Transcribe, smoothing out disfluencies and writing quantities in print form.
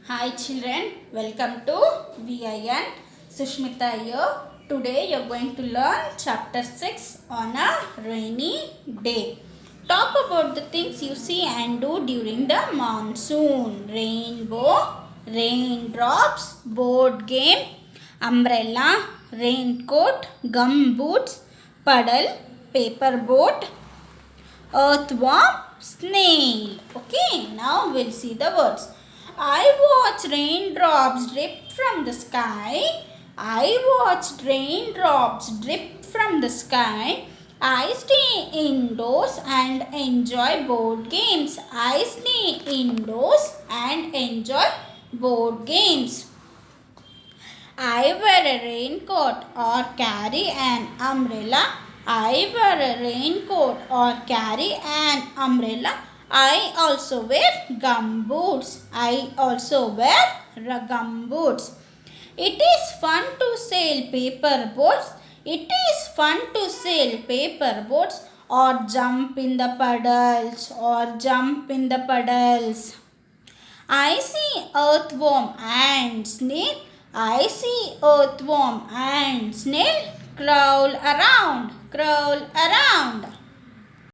Hi children, welcome to VIN. Sushmita here. Today you are going to learn chapter 6 on a rainy day. Talk about the things you see and do during the monsoon. Rainbow, raindrops, board game, umbrella, raincoat, gum boots, puddle, paper boat, earthworm, snail. Okay, now we'll see the words. I watch raindrops drip from the sky. I watched raindrops drip from the sky. I stay indoors and enjoy board games. I stay indoors and enjoy board games. I wear a raincoat or carry an umbrella. I wear a raincoat or carry an umbrella. I also wear gum boots. I also wear gum boots. It is fun to sail paper boats. It is fun to sail paper boats or jump in the puddles. I see earthworm and snail. I see earthworm and snail crawl around.